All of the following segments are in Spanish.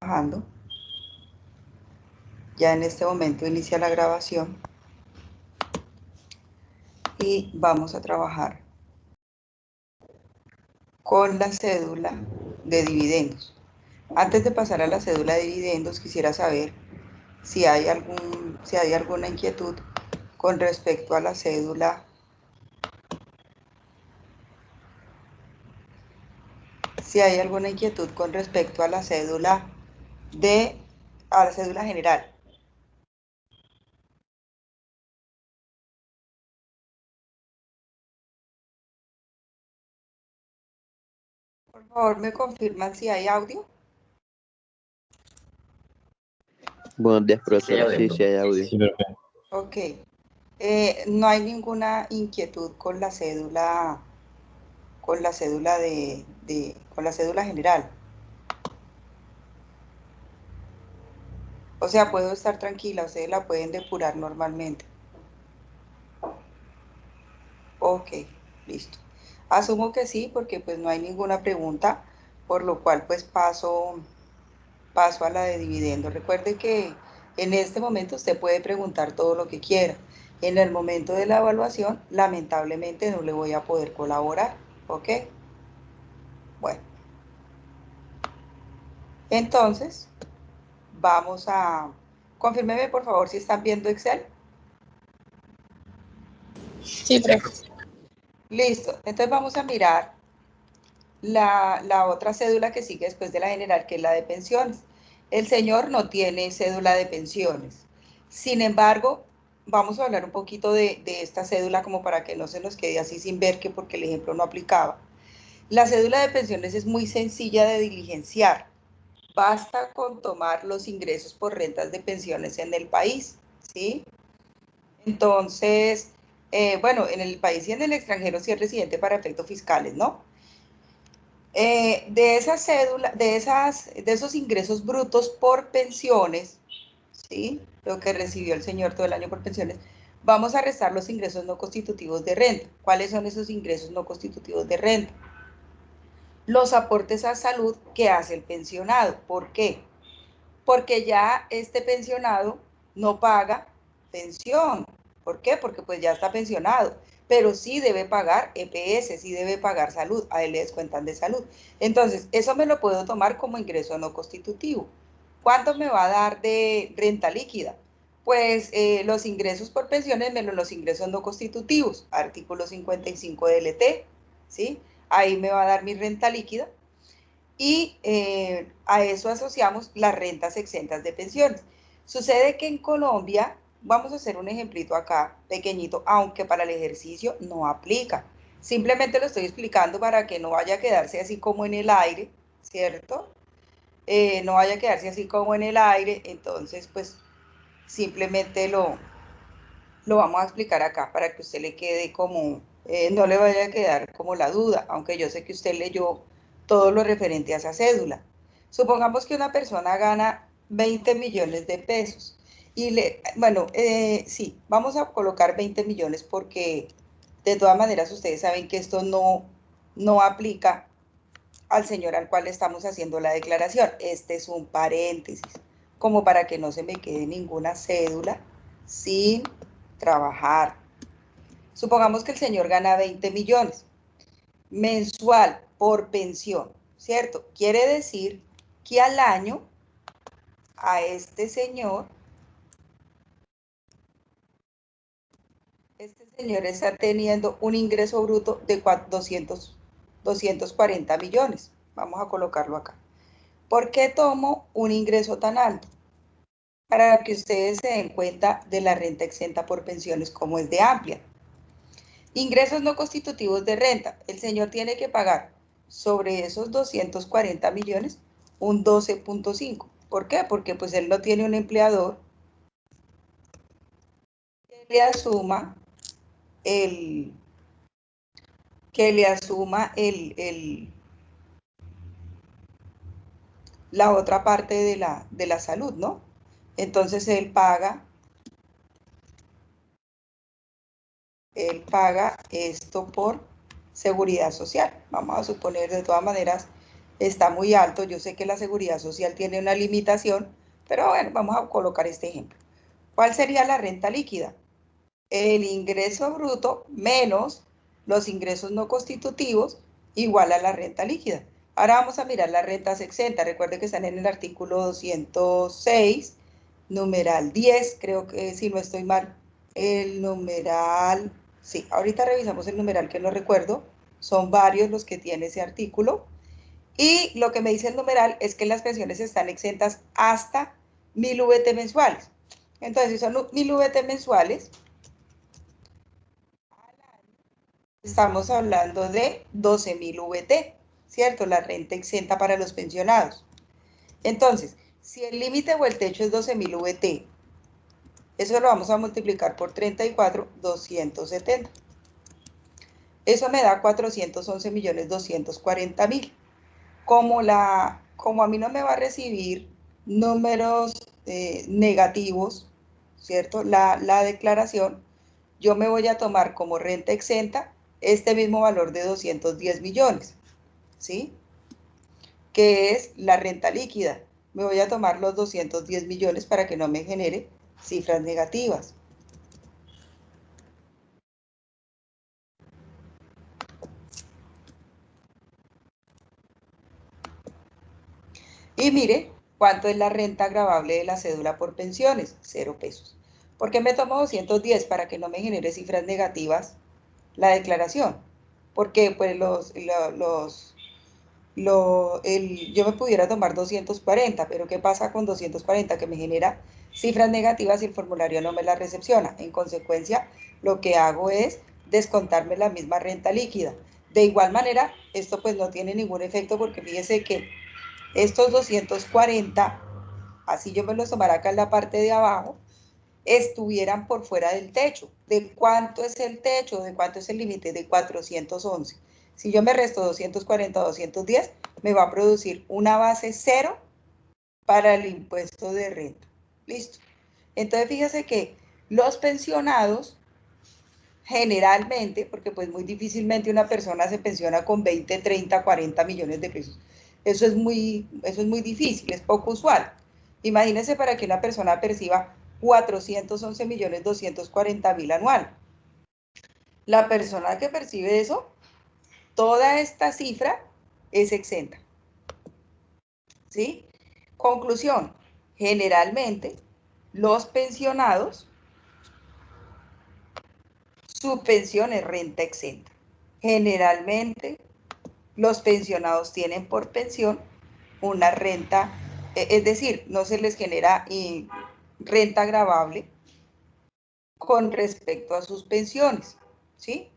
trabajando. Ya en este momento inicia la grabación. Y vamos a trabajar con la cédula de dividendos. Antes de pasar a la cédula de dividendos, quisiera saber si hay alguna inquietud con respecto a la cédula. Si hay alguna inquietud con respecto a la cédula general. Por favor, ¿me confirman si hay audio? Buenos días, profesora. Sí, sí hay audio. Sí, perfecto. Ok. No hay ninguna inquietud con la cédula, con la cédula general. O sea, puedo estar tranquila, ustedes la pueden depurar normalmente. Ok, listo. Asumo que sí, porque pues no hay ninguna pregunta, por lo cual pues paso a la de dividendos. Recuerde que en este momento usted puede preguntar todo lo que quiera. En el momento de la evaluación, lamentablemente no le voy a poder colaborar, ¿ok? Bueno, entonces vamos a... Confírmeme por favor si están viendo Excel. Sí, profe. Listo, entonces vamos a mirar la otra cédula que sigue después de la general, que es la de pensiones. El señor no tiene cédula de pensiones. Sin embargo, vamos a hablar un poquito de esta cédula como para que no se nos quede así sin ver que porque el ejemplo no aplicaba. La cédula de pensiones es muy sencilla de diligenciar. Basta con tomar los ingresos por rentas de pensiones en el país, ¿sí? Entonces, bueno, en el país y en el extranjero si es residente para efectos fiscales, ¿no? De esa cédula, de esos ingresos brutos por pensiones, ¿sí? Lo que recibió el señor todo el año por pensiones, vamos a restar los ingresos no constitutivos de renta. ¿Cuáles son esos ingresos no constitutivos de renta? Los aportes a salud que hace el pensionado. ¿Por qué? Porque ya este pensionado no paga pensión. ¿Por qué? Porque pues ya está pensionado, pero sí debe pagar EPS, sí debe pagar salud, a él le descuentan de salud. Entonces, eso me lo puedo tomar como ingreso no constitutivo. ¿Cuánto me va a dar de renta líquida? Pues los ingresos por pensiones menos los ingresos no constitutivos, artículo 55 del ET, ¿sí? Ahí me va a dar mi renta líquida. Y a eso asociamos las rentas exentas de pensiones. Sucede que en Colombia, vamos a hacer un ejemplito acá, pequeñito, aunque para el ejercicio no aplica. Simplemente lo estoy explicando para que no vaya a quedarse así como en el aire, ¿cierto? No vaya a quedarse así como en el aire, entonces pues simplemente lo vamos a explicar acá para que usted le quede como, no le vaya a quedar como la duda, aunque yo sé que usted leyó todo lo referente a esa cédula. Supongamos que una persona gana 20 millones de pesos y sí, vamos a colocar 20 millones porque de todas maneras ustedes saben que esto no aplica al señor al cual estamos haciendo la declaración. Este es un paréntesis, como para que no se me quede ninguna cédula sin trabajar. Supongamos que el señor gana 20 millones mensual por pensión, ¿cierto? Quiere decir que al año a este señor está teniendo un ingreso bruto de 240 millones. Vamos a colocarlo acá. ¿Por qué tomo un ingreso tan alto? Para que ustedes se den cuenta de la renta exenta por pensiones, como es de amplia. Ingresos no constitutivos de renta. El señor tiene que pagar sobre esos 240 millones un 12.5. ¿Por qué? Porque pues él no tiene un empleador que le asuma la otra parte de la salud, ¿no? Entonces él paga esto por seguridad social. Vamos a suponer de todas maneras está muy alto. Yo sé que la seguridad social tiene una limitación, pero bueno, vamos a colocar este ejemplo. ¿Cuál sería la renta líquida? El ingreso bruto menos los ingresos no constitutivos igual a la renta líquida. Ahora vamos a mirar las rentas exentas. Recuerde que están en el artículo 206, numeral 10, creo que si no estoy mal, el numeral, sí, ahorita revisamos el numeral que no recuerdo, son varios los que tiene ese artículo. Y lo que me dice el numeral es que las pensiones están exentas hasta 1000 VT mensuales. Entonces, si son 1000 VT mensuales, estamos hablando de 12.000 VT, ¿cierto? La renta exenta para los pensionados. Entonces, si el límite o el techo es 12.000 VT, eso lo vamos a multiplicar por 34.270. Eso me da 411.240.000. Como a mí no me va a recibir números negativos, ¿cierto? La declaración, yo me voy a tomar como renta exenta este mismo valor de 210 millones, ¿sí? Que es la renta líquida. Me voy a tomar los 210 millones para que no me genere cifras negativas. Y mire, ¿cuánto es la renta gravable de la cédula por pensiones? 0 pesos. ¿Por qué me tomo 210? Para que no me genere cifras negativas la declaración. Porque pues yo me pudiera tomar 240, pero ¿qué pasa con 240? Que me genera cifras negativas y el formulario no me las recepciona. En consecuencia, lo que hago es descontarme la misma renta líquida. De igual manera, esto pues no tiene ningún efecto porque fíjese que estos 240, así yo me los tomara acá en la parte de abajo, estuvieran por fuera del techo. ¿De cuánto es el techo? ¿De cuánto es el límite? De 411. Si yo me resto 240 a 210, me va a producir una base cero para el impuesto de renta. Listo. Entonces fíjese que los pensionados generalmente, porque pues muy difícilmente una persona se pensiona con 20, 30, 40 millones de pesos. Eso es muy difícil, es poco usual. Imagínense para que una persona perciba 411.240.000 anual. La persona que percibe eso, toda esta cifra es exenta. ¿Sí? Conclusión, generalmente los pensionados, su pensión es renta exenta. Generalmente los pensionados tienen por pensión una renta, es decir, no se les genera renta gravable con respecto a sus pensiones, ¿sí?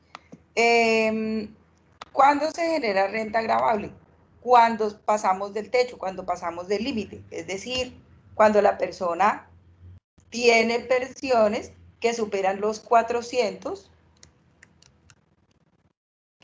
¿Cuándo se genera renta gravable? Cuando pasamos del techo, cuando pasamos del límite, es decir, cuando la persona tiene pensiones que superan los 400,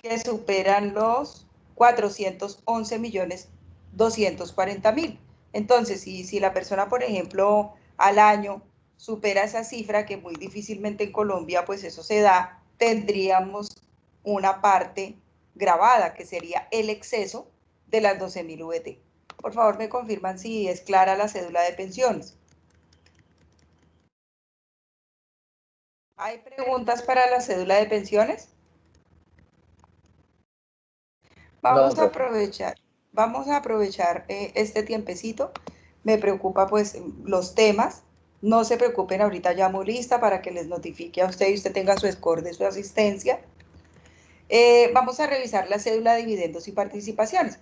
que superan los 411.240.000. Entonces, si la persona, por ejemplo, al año supera esa cifra, que muy difícilmente en Colombia, pues eso se da, tendríamos una parte grabada, que sería el exceso de las 12.000 VT. Por favor, me confirman si es clara la cédula de pensiones. ¿Hay preguntas para la cédula de pensiones? Vamos a aprovechar este tiempecito. Me preocupa pues los temas. No se preocupen, ahorita llamo lista para que les notifique a usted y usted tenga su score de su asistencia. Vamos a revisar la cédula de dividendos y participaciones.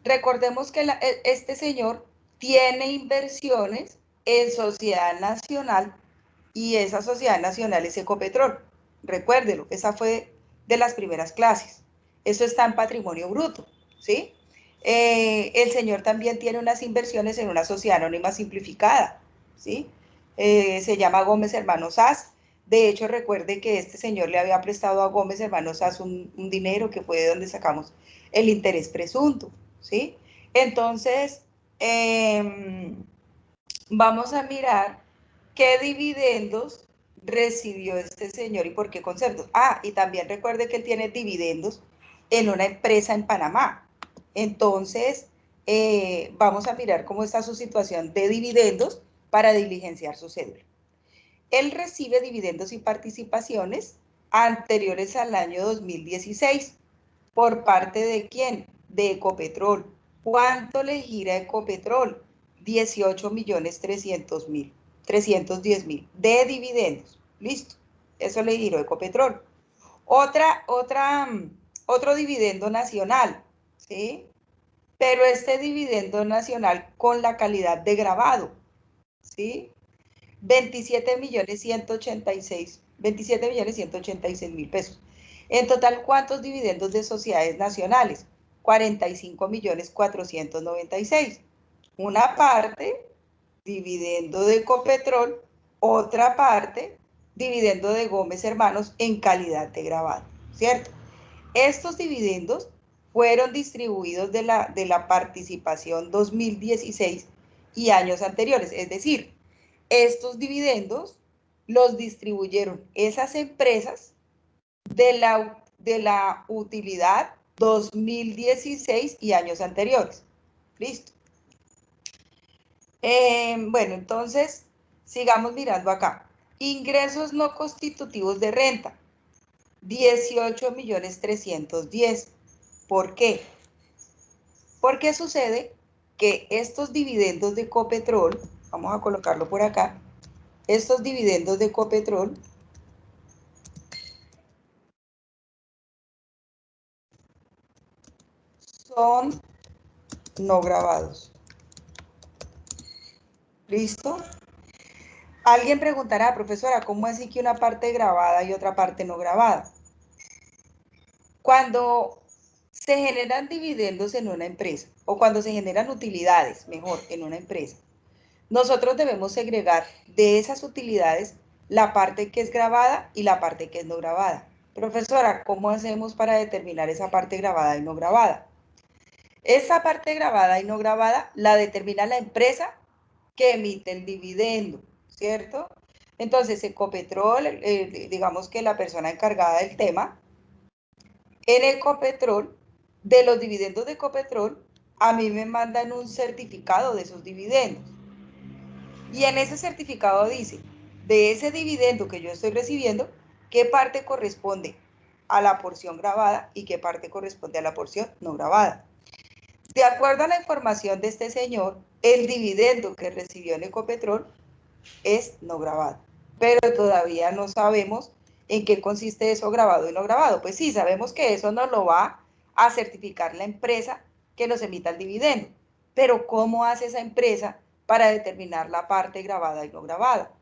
Recordemos que este señor tiene inversiones en Sociedad Nacional y esa Sociedad Nacional es Ecopetrol. Recuérdelo, esa fue de las primeras clases. Eso está en patrimonio bruto, ¿sí? El señor también tiene unas inversiones en una sociedad anónima simplificada, ¿sí? Se llama Gómez Hermanos SAS. De hecho, recuerde que este señor le había prestado a Gómez Hermanos SAS un dinero que fue de donde sacamos el interés presunto, ¿sí? Entonces, vamos a mirar qué dividendos recibió este señor y por qué conceptos. Ah, y también recuerde que él tiene dividendos en una empresa en Panamá. Entonces, vamos a mirar cómo está su situación de dividendos para diligenciar su cédula. Él recibe dividendos y participaciones anteriores al año 2016. ¿Por parte de quién? De Ecopetrol. ¿Cuánto le gira Ecopetrol? 18.310.000 de dividendos. Listo. Eso le giró Ecopetrol. Otro dividendo nacional, ¿sí? Pero este dividendo nacional con la calidad de grabado, ¿sí? 27.186.000 pesos. En total, ¿cuántos dividendos de sociedades nacionales? 45.496.000. Una parte, dividendo de Ecopetrol, otra parte, dividendo de Gómez Hermanos en calidad de grabado, ¿cierto? Estos dividendos fueron distribuidos de la participación 2016 y años anteriores, es decir, estos dividendos los distribuyeron esas empresas de la utilidad 2016 y años anteriores. Listo. Bueno, entonces, sigamos mirando acá. Ingresos no constitutivos de renta, 18.310.000. ¿Por qué? Porque sucede que estos dividendos de Ecopetrol, vamos a colocarlo por acá, estos dividendos de Ecopetrol son no grabados. ¿Listo? Alguien preguntará, profesora, ¿cómo así que una parte grabada y otra parte no grabada? Cuando se generan dividendos en una empresa, o cuando se generan utilidades, mejor, en una empresa, nosotros debemos segregar de esas utilidades la parte que es grabada y la parte que es no grabada. Profesora, ¿cómo hacemos para determinar esa parte grabada y no grabada? Esa parte grabada y no grabada la determina la empresa que emite el dividendo, ¿cierto? Entonces, Ecopetrol, digamos que la persona encargada del tema, en Ecopetrol, de los dividendos de Ecopetrol, a mí me mandan un certificado de esos dividendos. Y en ese certificado dice, de ese dividendo que yo estoy recibiendo, qué parte corresponde a la porción grabada y qué parte corresponde a la porción no grabada. De acuerdo a la información de este señor, el dividendo que recibió en Ecopetrol es no grabado. Pero todavía no sabemos en qué consiste eso grabado y no grabado. Pues sí, sabemos que eso nos lo va a certificar la empresa que nos emita el dividendo. Pero ¿cómo hace esa empresa para determinar la parte grabada y no grabada?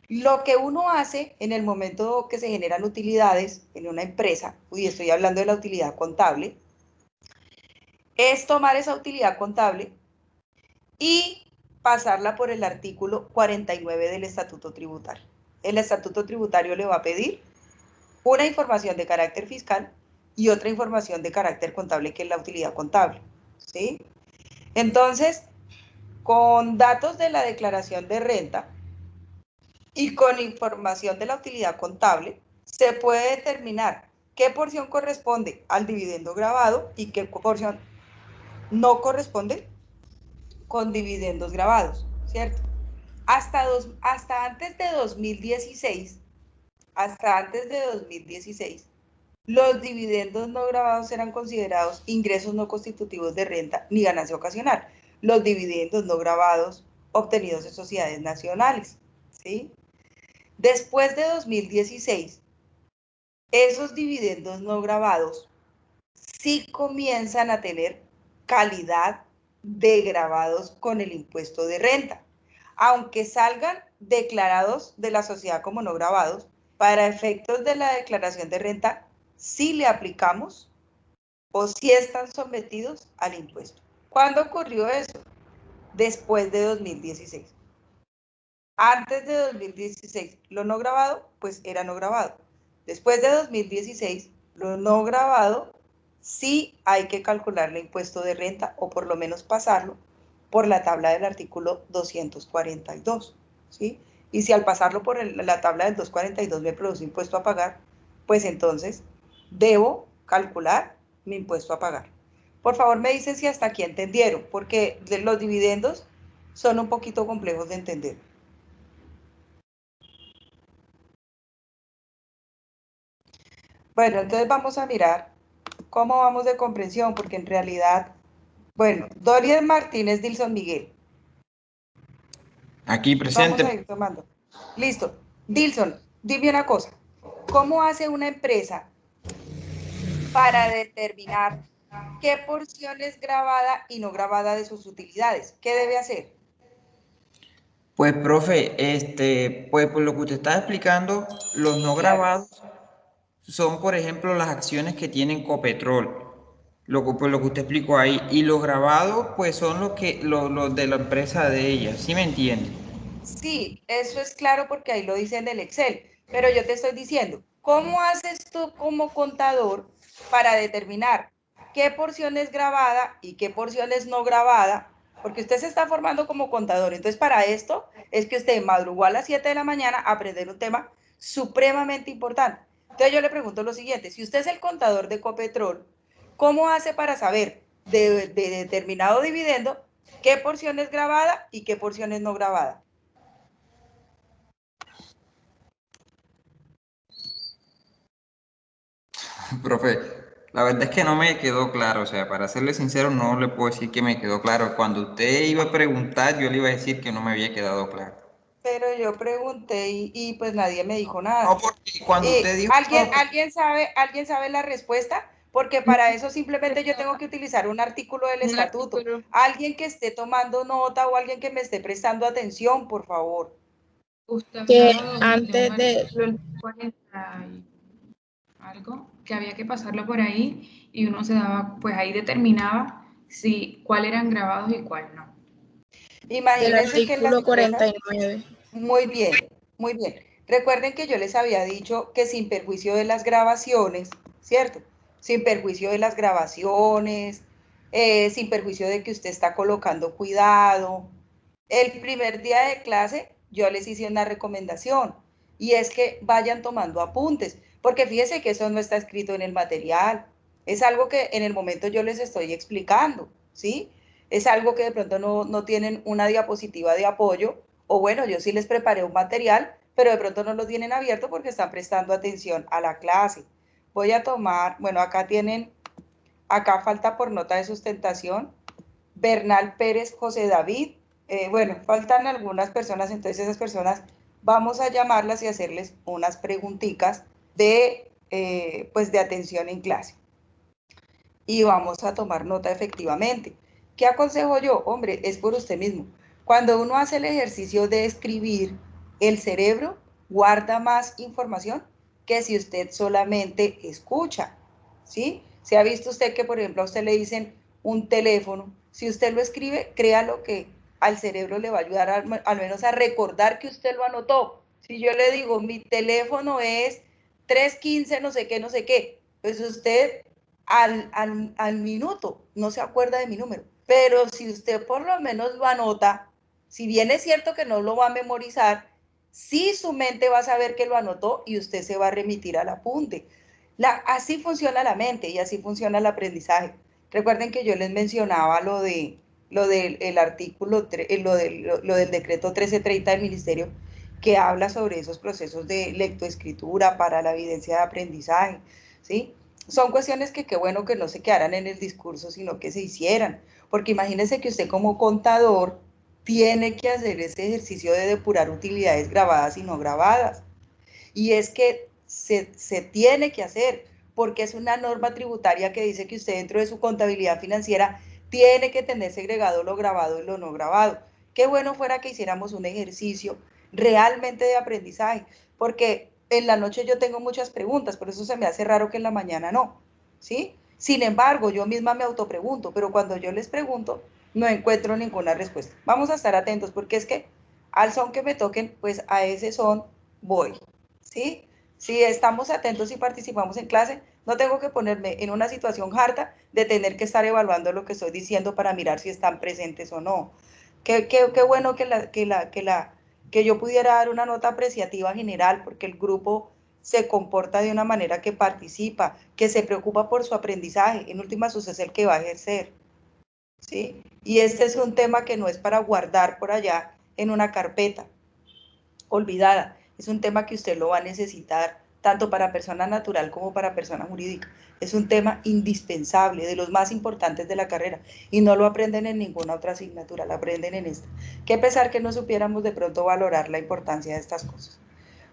Lo que uno hace en el momento que se generan utilidades en una empresa, y estoy hablando de la utilidad contable, es tomar esa utilidad contable y pasarla por el artículo 49 del Estatuto Tributario. El Estatuto Tributario le va a pedir una información de carácter fiscal y otra información de carácter contable, que es la utilidad contable, ¿sí? Entonces, con datos de la declaración de renta y con información de la utilidad contable, se puede determinar qué porción corresponde al dividendo grabado y qué porción no corresponde con dividendos grabados, ¿cierto? Hasta antes de 2016, los dividendos no grabados eran considerados ingresos no constitutivos de renta ni ganancia ocasional. Los dividendos no grabados obtenidos en sociedades nacionales, ¿sí? Después de 2016, esos dividendos no grabados sí comienzan a tener calidad de grabados con el impuesto de renta. Aunque salgan declarados de la sociedad como no grabados, para efectos de la declaración de renta, sí le aplicamos o sí están sometidos al impuesto. ¿Cuándo ocurrió eso? Después de 2016. Antes de 2016, lo no grabado, pues era no grabado. Después de 2016, lo no grabado, sí hay que calcularle impuesto de renta o por lo menos pasarlo por la tabla del artículo 242, ¿sí? Y si al pasarlo por la tabla del 242 me produce impuesto a pagar, pues entonces debo calcular mi impuesto a pagar. Por favor, me dicen si hasta aquí entendieron, porque los dividendos son un poquito complejos de entender. Bueno, entonces vamos a mirar cómo vamos de comprensión, porque en realidad, bueno, Dorian Martínez, Dilson Miguel. Aquí presente. Vamos a ir tomando. Listo. Dilson, dime una cosa. ¿Cómo hace una empresa para determinar qué porción es grabada y no grabada de sus utilidades? ¿Qué debe hacer? Pues, profe, pues por lo que usted está explicando, los no Claro. grabados son, por ejemplo, las acciones que tienen Copetrol, por lo que usted explicó ahí, y los grabados, pues son los de la empresa de ella, ¿sí me entiende? Sí, eso es claro porque ahí lo dice en el Excel, pero yo te estoy diciendo, ¿cómo haces tú como contador para determinar qué porción es grabada y qué porción es no grabada? Porque usted se está formando como contador, entonces para esto es que usted madrugó a las 7 de la mañana a aprender un tema supremamente importante. Entonces yo le pregunto lo siguiente, si usted es el contador de Copetrol, ¿cómo hace para saber de determinado dividendo qué porción es grabada y qué porción es no grabada? Profe, la verdad es que no me quedó claro, o sea, para serle sincero, no le puedo decir que me quedó claro. Cuando usted iba a preguntar, yo le iba a decir que no me había quedado claro. Pero yo pregunté y pues nadie me dijo No, nada. porque cuando usted dijo, ¿Alguien sabe la respuesta? Porque para eso simplemente yo tengo que utilizar un artículo del estatuto. Alguien que esté tomando nota o alguien que me esté prestando atención, por favor. Que antes de 40 y algo, que había que pasarlo por ahí y uno se daba, pues ahí determinaba si cuál eran grabados y cuál no. Imagínense que en las artículo empresas, 49. muy bien, muy bien. Recuerden que yo les había dicho que sin perjuicio de las grabaciones, ¿cierto? Sin perjuicio de las grabaciones, sin perjuicio de que usted está colocando cuidado. El primer día de clase yo les hice una recomendación y es que vayan tomando apuntes, porque fíjense que eso no está escrito en el material, es algo que en el momento yo les estoy explicando, ¿sí? Es algo que de pronto no tienen una diapositiva de apoyo, o bueno, yo sí les preparé un material, pero de pronto no lo tienen abierto porque están prestando atención a la clase. Voy a tomar, bueno, acá tienen, acá falta por nota de sustentación, Bernal Pérez, José David, bueno, faltan algunas personas, entonces esas personas vamos a llamarlas y hacerles unas preguntitas pues de atención en clase. Y vamos a tomar nota efectivamente. ¿Qué aconsejo yo? Hombre, es por usted mismo. Cuando uno hace el ejercicio de escribir, el cerebro guarda más información que si usted solamente escucha, ¿sí? ¿Se ha visto usted que, por ejemplo, a usted le dicen un teléfono? Si usted lo escribe, créalo que al cerebro le va a ayudar al menos a recordar que usted lo anotó. Si yo le digo, mi teléfono es 315, no sé qué, pues usted al minuto no se acuerda de mi número. Pero si usted por lo menos lo anota, si bien es cierto que no lo va a memorizar, sí su mente va a saber que lo anotó y usted se va a remitir al apunte. Así funciona la mente y así funciona el aprendizaje. Recuerden que yo les mencionaba lo del artículo, lo del decreto 1330 del ministerio, que habla sobre esos procesos de lectoescritura para la evidencia de aprendizaje, ¿sí? Son cuestiones que qué bueno que no se quedaran en el discurso, sino que se hicieran, porque imagínense que usted como contador tiene que hacer ese ejercicio de depurar utilidades grabadas y no grabadas. Y es que se tiene que hacer, porque es una norma tributaria que dice que usted dentro de su contabilidad financiera tiene que tener segregado lo grabado y lo no grabado. Qué bueno fuera que hiciéramos un ejercicio realmente de aprendizaje, porque en la noche yo tengo muchas preguntas, por eso se me hace raro que en la mañana no, ¿sí? Sin embargo, yo misma me autopregunto, pero cuando yo les pregunto, no encuentro ninguna respuesta. Vamos a estar atentos, porque es que al son que me toquen, pues a ese son voy, ¿sí? Si estamos atentos y participamos en clase, no tengo que ponerme en una situación harta de tener que estar evaluando lo que estoy diciendo para mirar si están presentes o no. Qué bueno que yo pudiera dar una nota apreciativa general, porque el grupo se comporta de una manera que participa, que se preocupa por su aprendizaje, en últimas usted es el que va a ejercer, ¿sí? Y este es un tema que no es para guardar por allá en una carpeta olvidada, es un tema que usted lo va a necesitar tanto para persona natural como para persona jurídica. Es un tema indispensable, de los más importantes de la carrera, y no lo aprenden en ninguna otra asignatura, lo aprenden en esta. Qué pesar que no supiéramos de pronto valorar la importancia de estas cosas.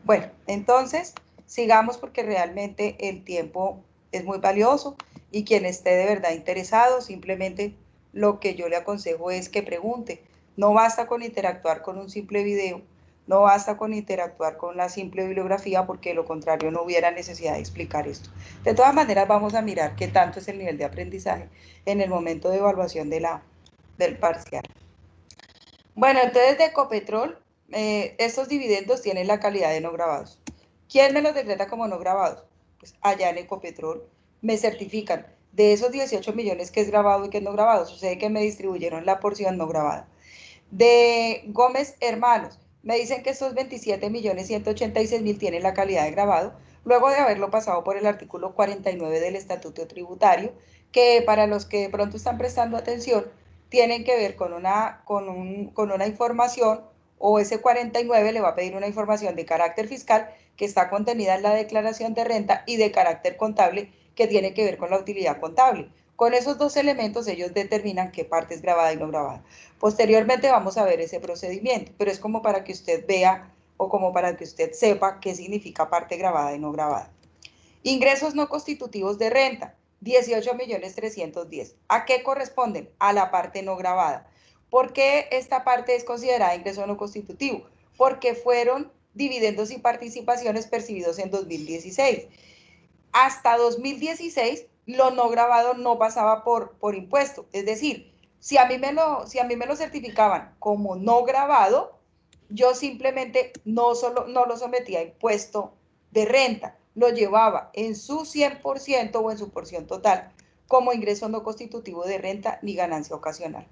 Bueno, entonces, sigamos porque realmente el tiempo es muy valioso y quien esté de verdad interesado, simplemente lo que yo le aconsejo es que pregunte. No basta con interactuar con un simple video, no basta con interactuar con la simple bibliografía, porque de lo contrario no hubiera necesidad de explicar esto. De todas maneras, vamos a mirar qué tanto es el nivel de aprendizaje en el momento de evaluación del parcial. Bueno, entonces de Ecopetrol, estos dividendos tienen la calidad de no grabados. ¿Quién me los decreta como no grabados? Pues allá en Ecopetrol me certifican de esos 18 millones que es grabado y que es no grabado. Sucede que me distribuyeron la porción no grabada. De Gómez Hermanos, me dicen que estos 27.186.000 tienen la calidad de grabado, luego de haberlo pasado por el artículo 49 del Estatuto Tributario, que para los que de pronto están prestando atención, tienen que ver con una información, o ese 49 le va a pedir una información de carácter fiscal que está contenida en la declaración de renta y de carácter contable que tiene que ver con la utilidad contable. Con esos dos elementos ellos determinan qué parte es grabada y no grabada. Posteriormente vamos a ver ese procedimiento, pero es como para que usted vea o como para que usted sepa qué significa parte grabada y no grabada. Ingresos no constitutivos de renta, 18.310.000. ¿A qué corresponden? A la parte no grabada. ¿Por qué esta parte es considerada ingreso no constitutivo? Porque fueron dividendos y participaciones percibidos en 2016. Hasta 2016, lo no grabado no pasaba por impuesto. Es decir, si a mí me lo certificaban como no grabado, yo simplemente no lo sometía a impuesto de renta, lo llevaba en su 100% o en su porción total como ingreso no constitutivo de renta ni ganancia ocasional.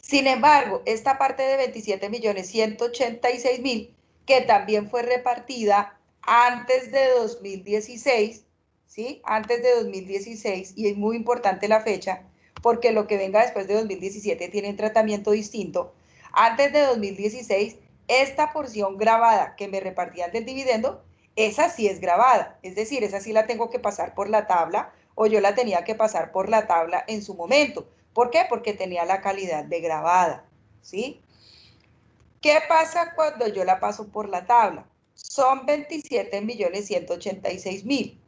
Sin embargo, esta parte de 27.186.000, que también fue repartida antes de 2016, ¿sí? Antes de 2016, y es muy importante la fecha, porque lo que venga después de 2017 tiene un tratamiento distinto. Antes de 2016, esta porción grabada que me repartían del dividendo, esa sí es grabada, es decir, esa sí la tengo que pasar por la tabla, o yo la tenía que pasar por la tabla en su momento. ¿Por qué? Porque tenía la calidad de grabada, ¿sí? ¿Qué pasa cuando yo la paso por la tabla? Son 27.186.000.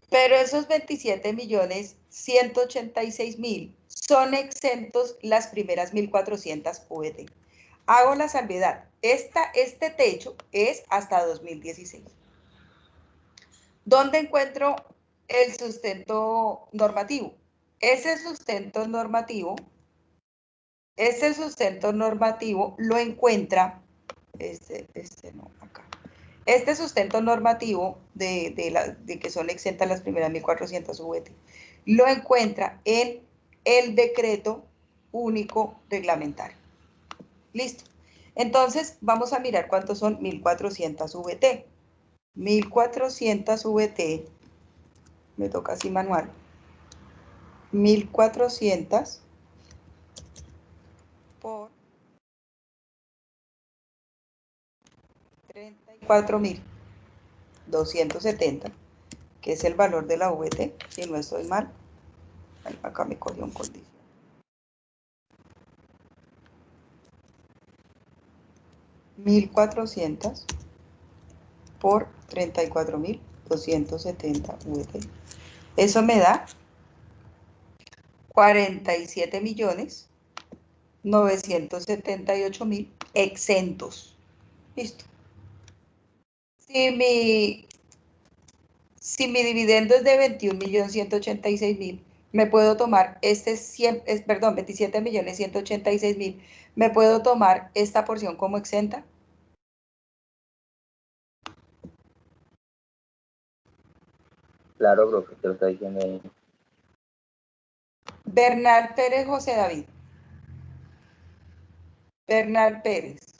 Pero esos 27.186.000 son exentos las primeras 1.400 VT. Hago la salvedad. Este techo es hasta 2016. ¿Dónde encuentro el sustento normativo? Ese sustento normativo lo encuentra, Este sustento normativo de que son exentas las primeras 1.400 VT, lo encuentra en el decreto único reglamentario. Listo. Entonces, vamos a mirar cuántos son 1.400 VT. 1.400 VT, me toca así manual. 1.400 por 34.270, que es el valor de la VT, si no estoy mal. Acá me cogió un condición. $1.400 por 34.270 VT. Eso me da 47.978.000 exentos. Listo. Si mi dividendo es de 21.186.000, me puedo tomar 27.186.000, me puedo tomar esta porción como exenta. Claro, profe, te lo está diciendo ahí. Bernal Pérez José David. Bernal Pérez.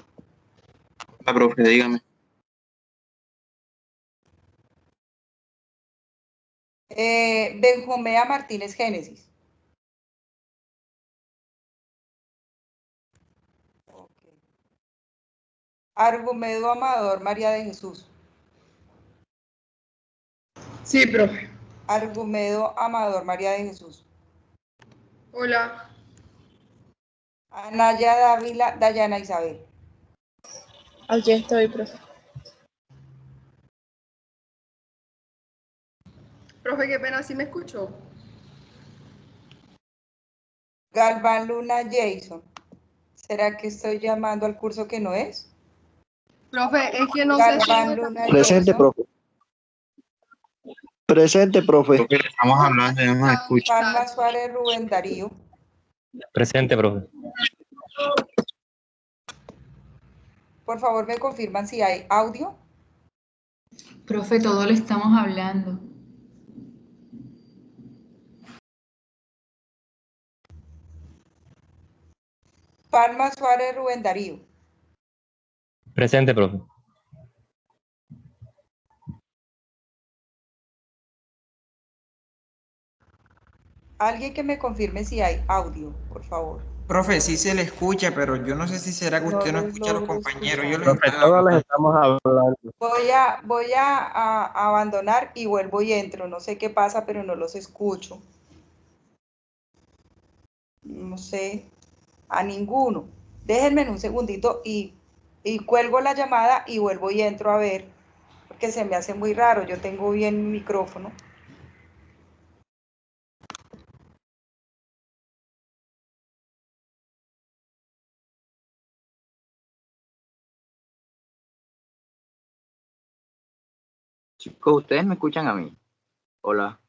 La profe, dígame. Benjumea Martínez Génesis. Okay. Argumedo Amador María de Jesús. Sí, profe. Argumedo Amador María de Jesús. Hola. Anaya Dávila Dayana Isabel. Aquí estoy, profe. Profe, qué pena, ¿sí me escuchó? Galván Luna Jason. ¿Será que estoy llamando al curso que no es? Profe, es que no sé Galván si... Luna Presente, Jason. profe. Presente, profe. Profe, estamos hablando y no nos escucha. Palma Suárez Rubén Darío. Presente, profe. Por favor, me confirman si hay audio. Profe, todo lo estamos hablando. Palma Suárez Rubén Darío. Presente, profe. Alguien que me confirme si hay audio, por favor. Profe, sí se le escucha, pero yo no sé si será que No usted no les escucha a los logro compañeros. escuchar. Yo les Profe, estaba todos les hablando. estamos hablando. Voy a abandonar y vuelvo y entro. No sé qué pasa, pero no los escucho. No sé a ninguno. Déjenme en un segundito y cuelgo la llamada y vuelvo y entro a ver, porque se me hace muy raro. Yo tengo bien mi micrófono. Chicos, ¿ustedes me escuchan a mí? Hola.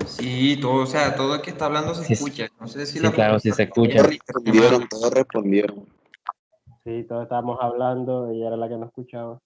Sí, todo, o sea, todo el que está hablando se Sí, escucha. No sé si sí, la claro, sí se profesora escucha. Todos respondieron. Sí, todos estábamos hablando y era la que no escuchaba.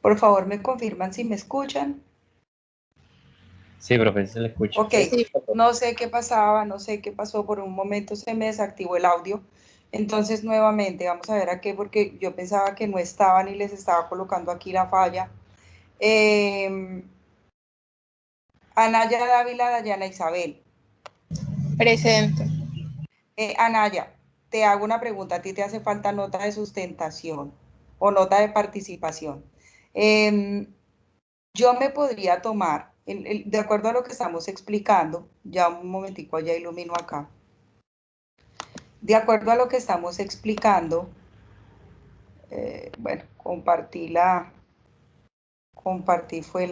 Por favor, me confirman si me escuchan. Sí, profe, sí se le escucha. Ok, no sé qué pasaba, no sé qué pasó, por un momento se me desactivó el audio. Entonces, nuevamente, vamos a ver a qué, porque yo pensaba que no estaban y les estaba colocando aquí la falla. Anaya Dávila Dayana Isabel. Presente. Anaya, te hago una pregunta. ¿A ti te hace falta nota de sustentación o nota de participación? Yo me podría tomar, de acuerdo a lo que estamos explicando, ya un momentico, ya ilumino acá. De acuerdo a lo que estamos explicando, bueno, compartí fue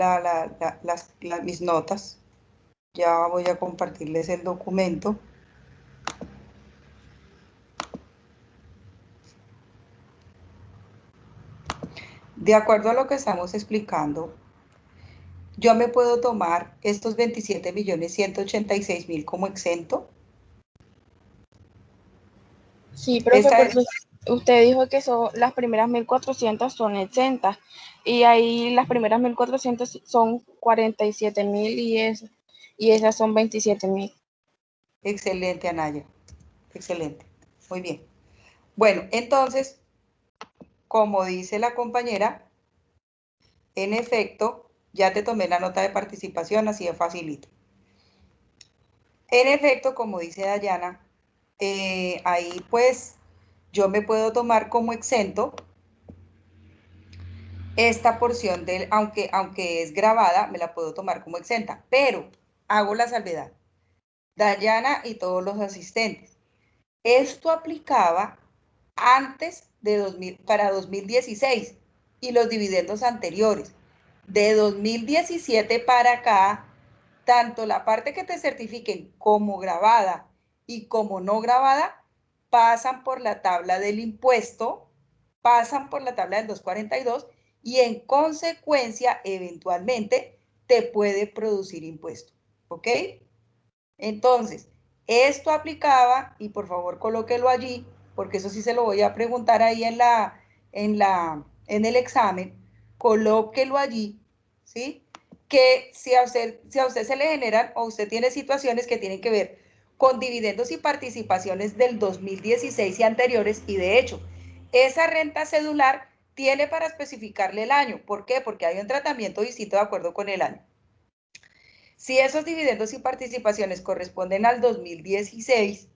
mis notas. Ya voy a compartirles el documento. De acuerdo a lo que estamos explicando, yo me puedo tomar estos 27.186.000 como exento. Sí, profe, Esta porque es, usted dijo que las primeras 1.400 son exentas y ahí las primeras 1.400 son 47.000 y esas son 27.000. excelente, Anaya. Excelente. Muy bien. Bueno, entonces, como dice la compañera, en efecto, ya te tomé la nota de participación, así de facilito. En efecto, como dice Dayana, ahí pues yo me puedo tomar como exento esta porción del, aunque es grabada, me la puedo tomar como exenta, pero hago la salvedad. Dayana y todos los asistentes. Esto aplicaba antes de para 2016 y los dividendos anteriores. De 2017 para acá, tanto la parte que te certifiquen como grabada y como no grabada, pasan por la tabla del impuesto, pasan por la tabla del 242 y en consecuencia, eventualmente, te puede producir impuesto. ¿Ok? Entonces, esto aplicaba, y por favor colóquelo allí, porque eso sí se lo voy a preguntar ahí en el examen, colóquelo allí, ¿sí? Que si a usted se le generan, o usted tiene situaciones que tienen que ver con dividendos y participaciones del 2016 y anteriores, y de hecho, esa renta cedular tiene para especificarle el año. ¿Por qué? Porque hay un tratamiento distinto de acuerdo con el año. Si esos dividendos y participaciones corresponden al 2016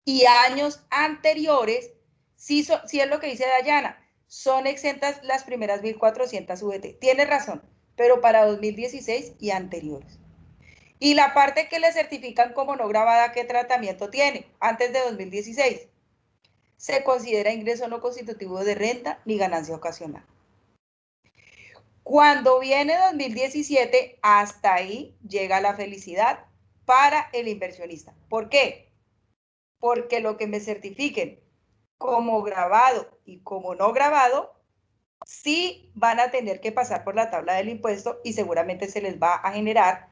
y años anteriores, sí es lo que dice Dayana, son exentas las primeras 1.400 VT. Tiene razón, pero para 2016 y anteriores. Y la parte que le certifican como no grabada, ¿qué tratamiento tiene? Antes de 2016. Se considera ingreso no constitutivo de renta ni ganancia ocasional. Cuando viene 2017, hasta ahí llega la felicidad para el inversionista. ¿Por qué? Porque lo que me certifiquen como grabado y como no grabado, sí van a tener que pasar por la tabla del impuesto y seguramente se les va a generar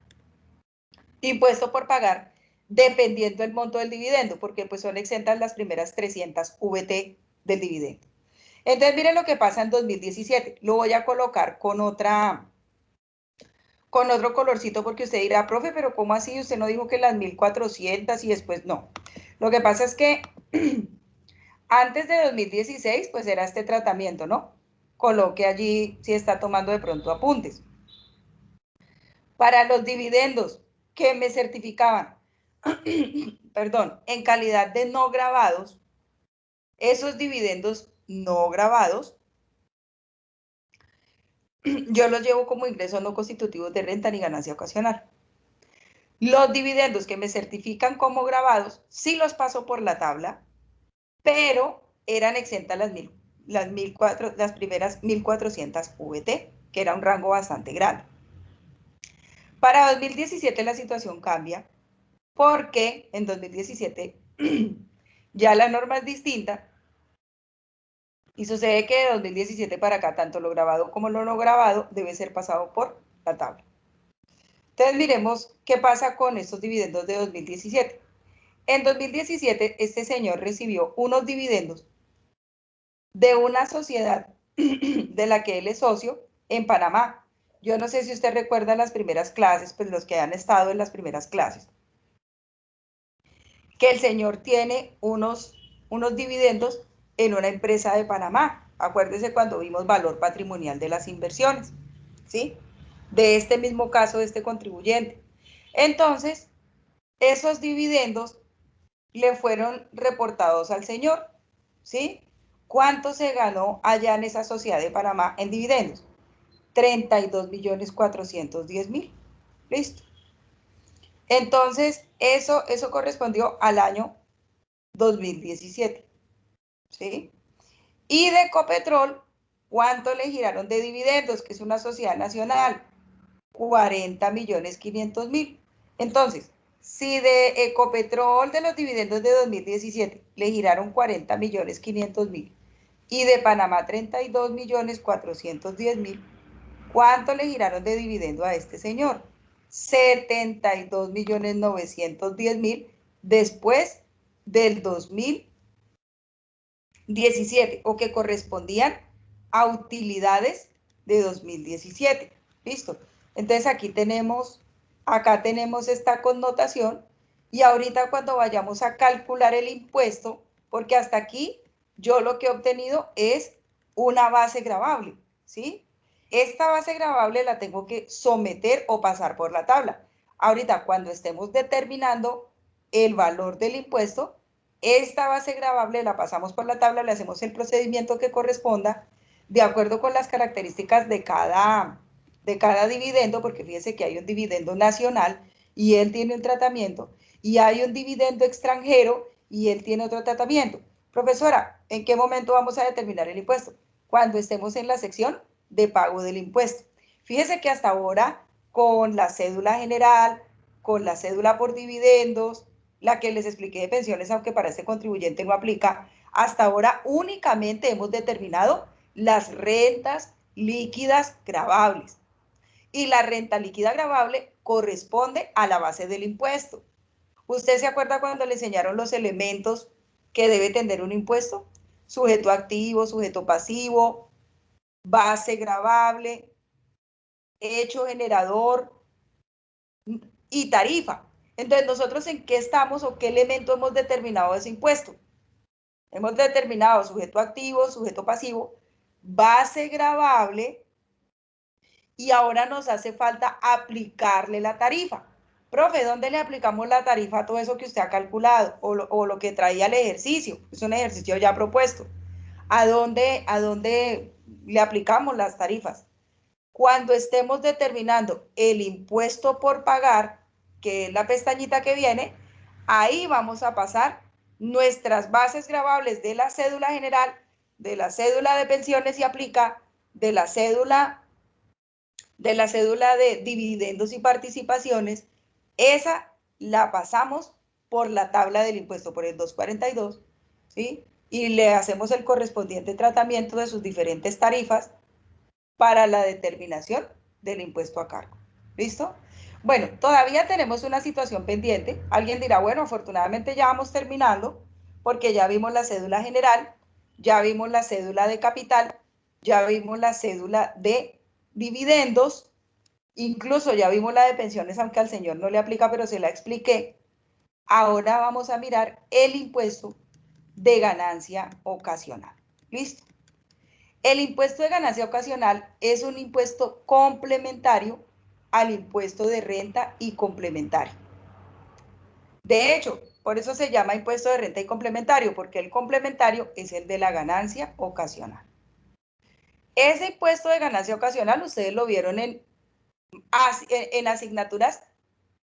impuesto por pagar dependiendo del monto del dividendo, porque pues son exentas las primeras 300 VT del dividendo. Entonces, miren lo que pasa en 2017. Lo voy a colocar con otro colorcito, porque usted dirá, profe, pero ¿cómo así? Usted no dijo que las 1.400 y después no. Lo que pasa es que antes de 2016, pues era este tratamiento, ¿no? Coloque allí si está tomando de pronto apuntes. Para los dividendos que me certificaban, perdón, en calidad de no grabados, esos dividendos no grabados, yo los llevo como ingresos no constitutivos de renta ni ganancia ocasional. Los dividendos que me certifican como grabados, sí los paso por la tabla, pero eran exentas las primeras 1.400 VT, que era un rango bastante grande. Para 2017 la situación cambia, porque en 2017 ya la norma es distinta, y sucede que de 2017 para acá, tanto lo grabado como lo no grabado debe ser pasado por la tabla. Entonces miremos qué pasa con estos dividendos de 2017. En 2017, este señor recibió unos dividendos de una sociedad de la que él es socio en Panamá. Yo no sé si usted recuerda las primeras clases, pues los que han estado en las primeras clases, que el señor tiene unos dividendos en una empresa de Panamá. Acuérdese cuando vimos valor patrimonial de las inversiones, ¿sí? De este mismo caso de este contribuyente. Entonces, esos dividendos le fueron reportados al señor, ¿sí? ¿Cuánto se ganó allá en esa sociedad de Panamá en dividendos? 32.410.000. Listo. Entonces, eso correspondió al año 2017, ¿sí? Y de Ecopetrol, ¿cuánto le giraron de dividendos? Que es una sociedad nacional. 40.500.000. Entonces, si de Ecopetrol, de los dividendos de 2017, le giraron 40.500.000 y de Panamá 32.410.000, ¿cuánto le giraron de dividendo a este señor? 72.910.000 después del 2017, o que correspondían a utilidades de 2017. ¿Listo? Entonces acá tenemos esta connotación, y ahorita cuando vayamos a calcular el impuesto, porque hasta aquí yo lo que he obtenido es una base gravable, ¿sí? Esta base gravable la tengo que someter o pasar por la tabla. Ahorita cuando estemos determinando el valor del impuesto, esta base gravable la pasamos por la tabla, le hacemos el procedimiento que corresponda, de acuerdo con las características de cada dividendo, porque fíjese que hay un dividendo nacional y él tiene un tratamiento, y hay un dividendo extranjero y él tiene otro tratamiento. Profesora, ¿en qué momento vamos a determinar el impuesto? Cuando estemos en la sección de pago del impuesto. Fíjese que hasta ahora, con la cédula general, con la cédula por dividendos, la que les expliqué de pensiones, aunque para este contribuyente no aplica, hasta ahora únicamente hemos determinado las rentas líquidas gravables. Y la renta líquida gravable corresponde a la base del impuesto. ¿Usted se acuerda cuando le enseñaron los elementos que debe tener un impuesto? Sujeto activo, sujeto pasivo, base gravable, hecho generador y tarifa. Entonces, ¿nosotros en qué estamos o qué elemento hemos determinado ese impuesto? Hemos determinado sujeto activo, sujeto pasivo, base gravable, y ahora nos hace falta aplicarle la tarifa. Profe, ¿dónde le aplicamos la tarifa a todo eso que usted ha calculado o lo que traía el ejercicio? Es un ejercicio ya propuesto. ¿A dónde le aplicamos las tarifas? Cuando estemos determinando el impuesto por pagar, que es la pestañita que viene, ahí vamos a pasar nuestras bases gravables de la cédula general, de la cédula de pensiones y aplica, de la cédula de dividendos y participaciones. Esa la pasamos por la tabla del impuesto, por el 242, ¿sí? Y le hacemos el correspondiente tratamiento de sus diferentes tarifas para la determinación del impuesto a cargo. ¿Listo? Bueno, todavía tenemos una situación pendiente. Alguien dirá, bueno, afortunadamente ya vamos terminando, porque ya vimos la cédula general, ya vimos la cédula de capital, ya vimos la cédula de dividendos, incluso ya vimos la de pensiones, aunque al señor no le aplica, pero se la expliqué. Ahora vamos a mirar el impuesto de ganancia ocasional. ¿Listo? El impuesto de ganancia ocasional es un impuesto complementario al impuesto de renta y complementario. De hecho, por eso se llama impuesto de renta y complementario, porque el complementario es el de la ganancia ocasional. Ese impuesto de ganancia ocasional ustedes lo vieron en asignaturas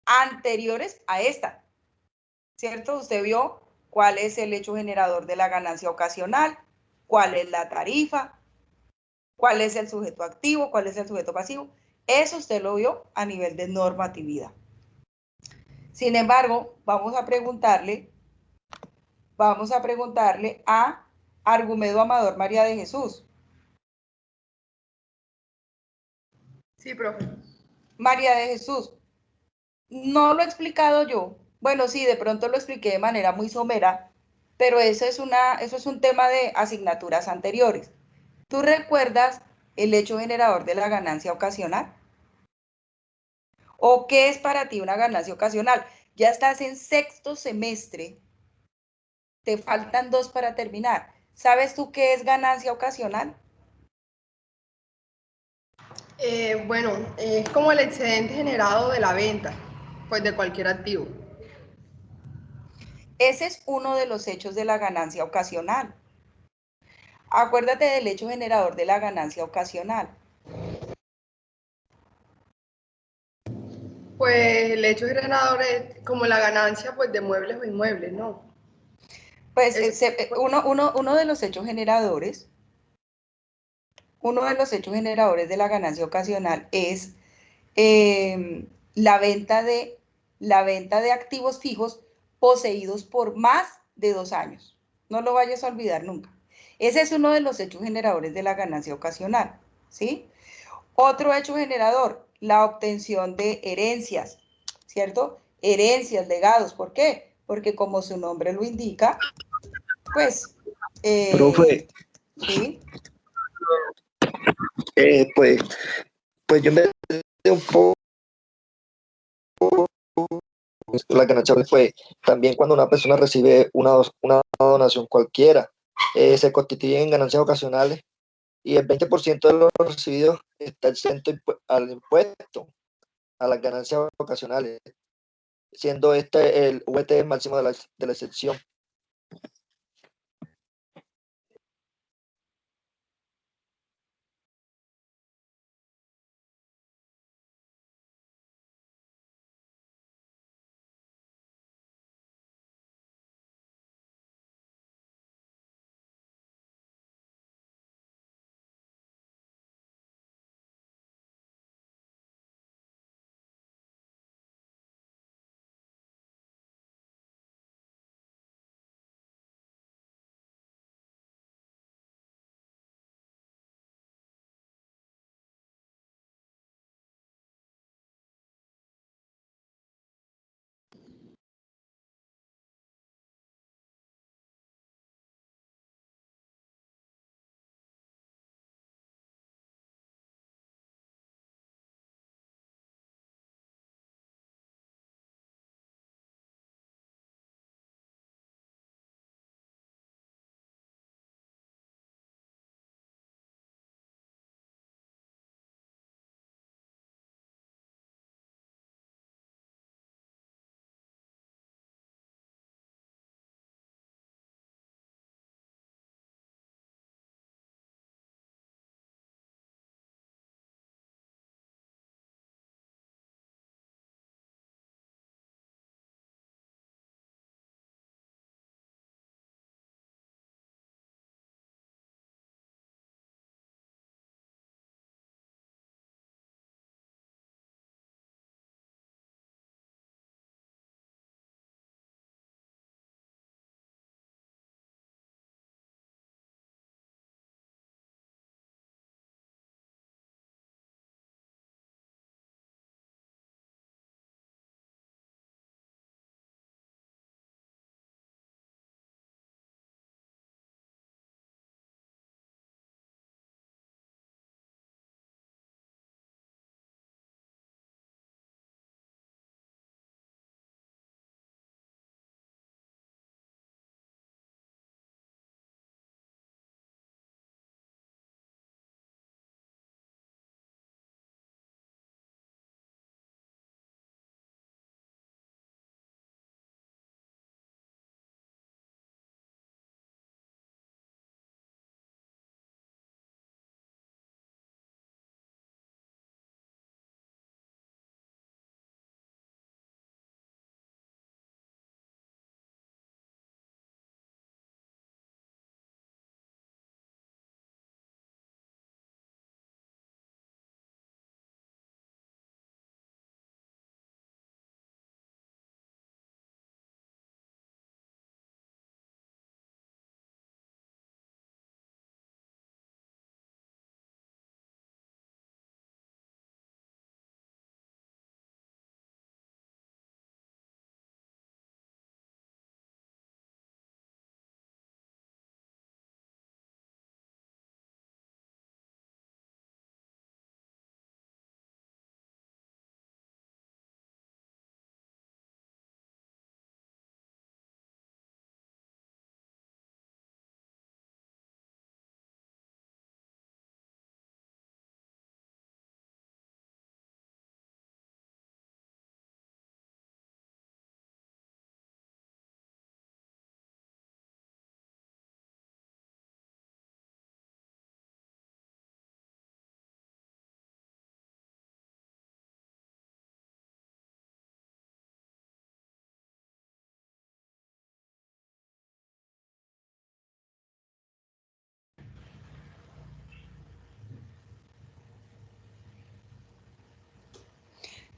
anteriores a esta, ¿cierto? Usted vio cuál es el hecho generador de la ganancia ocasional, cuál es la tarifa, cuál es el sujeto activo, cuál es el sujeto pasivo. Eso usted lo vio a nivel de normatividad. Sin embargo, vamos a preguntarle a Argumedo Amador María de Jesús. Sí, profe. María de Jesús, no lo he explicado yo. Bueno, sí, de pronto lo expliqué de manera muy somera, pero eso es un tema de asignaturas anteriores. ¿Tú recuerdas el hecho generador de la ganancia ocasional? ¿O qué es para ti una ganancia ocasional? Ya estás en sexto semestre, te faltan 2 para terminar. ¿Sabes tú qué es ganancia ocasional? Bueno, es como el excedente generado de la venta, pues de cualquier activo. Ese es uno de los hechos de la ganancia ocasional. Acuérdate del hecho generador de la ganancia ocasional. Pues el hecho generador es como la ganancia pues de muebles o inmuebles, ¿no? Pues uno de los hechos generadores, de la ganancia ocasional es la venta de activos fijos poseídos por más de 2 años. No lo vayas a olvidar nunca. Ese es uno de los hechos generadores de la ganancia ocasional, ¿sí? Otro hecho generador, la obtención de herencias, ¿cierto? Herencias, legados. ¿Por qué? Porque como su nombre lo indica, pues... Profe, ¿sí? Pues yo me un poco la ganancia fue también cuando una persona recibe una donación cualquiera, se constituyen ganancias ocasionales y el 20% de los recibidos está exento al impuesto a las ganancias ocasionales, siendo este el VT máximo de la excepción.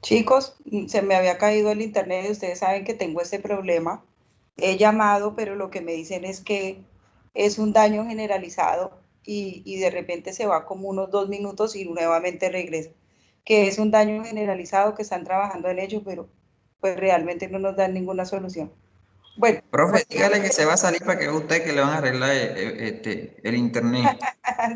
Chicos, se me había caído el internet y ustedes saben que tengo este problema. He llamado, pero lo que me dicen es que es un daño generalizado y de repente se va como unos 2 minutos y nuevamente regresa. Que es un daño generalizado, que están trabajando en ello, pero pues realmente no nos dan ninguna solución. Bueno. Profe, dígale que se va a salir para que vea usted que le van a arreglar el internet.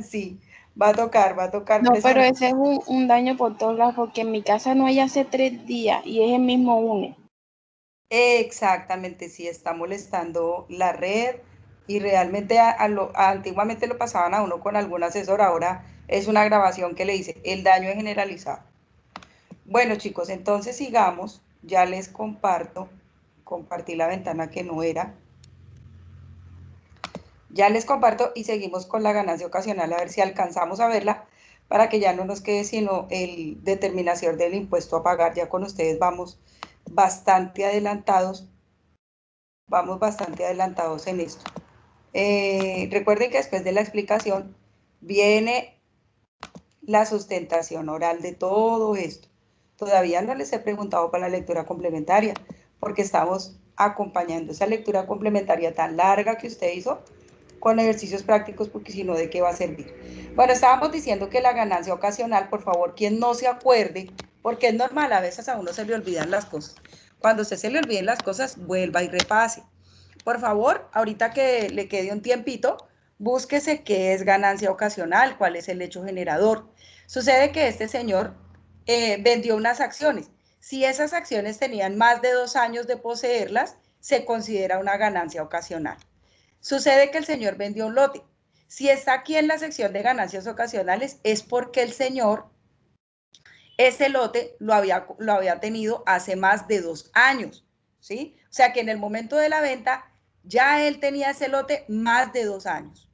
Sí, va a tocar No, pero presionar. ese es un daño por todos lados, porque en mi casa no hay hace 3 días y es el mismo UNE. Exactamente, sí, está molestando la red y realmente antiguamente lo pasaban a uno con algún asesor, ahora es una grabación que le dice, el daño es generalizado. Bueno, chicos, entonces sigamos, ya les compartí la ventana que no era. Ya les comparto y seguimos con la ganancia ocasional, a ver si alcanzamos a verla, para que ya no nos quede sino el determinación del impuesto a pagar. Ya con ustedes vamos bastante adelantados en esto. Recuerden que después de la explicación viene la sustentación oral de todo esto. Todavía no les he preguntado para la lectura complementaria, porque estamos acompañando esa lectura complementaria tan larga que usted hizo con ejercicios prácticos, porque si no, ¿de qué va a servir? Bueno, estábamos diciendo que la ganancia ocasional, por favor, quien no se acuerde, porque es normal, a veces a uno se le olvidan las cosas. Cuando a usted se le olviden las cosas, vuelva y repase. Por favor, ahorita que le quede un tiempito, búsquese qué es ganancia ocasional, cuál es el hecho generador. Sucede que este señor vendió unas acciones. Si esas acciones tenían más de 2 años de poseerlas, se considera una ganancia ocasional. Sucede que el señor vendió un lote. Si está aquí en la sección de ganancias ocasionales, es porque el señor, ese lote lo había tenido hace más de 2 años, ¿sí? O sea que en el momento de la venta, ya él tenía ese lote más de 2 años.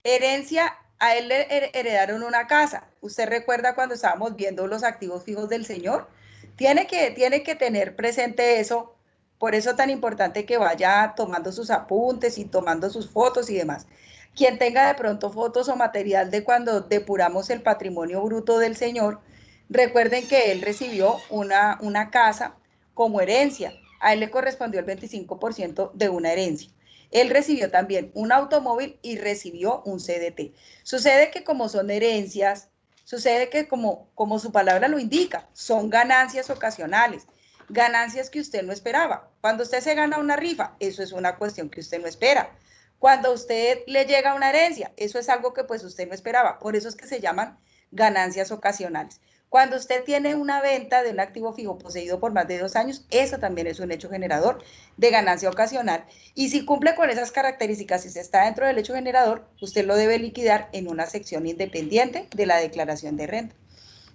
Herencia, a él le heredaron una casa. ¿Usted recuerda cuando estábamos viendo los activos fijos del señor? Tiene que tener presente eso. Por eso es tan importante que vaya tomando sus apuntes y tomando sus fotos y demás. Quien tenga de pronto fotos o material de cuando depuramos el patrimonio bruto del señor, recuerden que él recibió una casa como herencia. A él le correspondió el 25% de una herencia. Él recibió también un automóvil y recibió un CDT. Sucede que como son herencias, sucede que como su palabra lo indica, son ganancias ocasionales, ganancias que usted no esperaba. Cuando usted se gana una rifa, eso es una cuestión que usted no espera. Cuando a usted le llega una herencia, eso es algo que pues usted no esperaba. Por eso es que se llaman ganancias ocasionales. Cuando usted tiene una venta de un activo fijo poseído por más de 2 años, eso también es un hecho generador de ganancia ocasional. Y si cumple con esas características y se está dentro del hecho generador, usted lo debe liquidar en una sección independiente de la declaración de renta.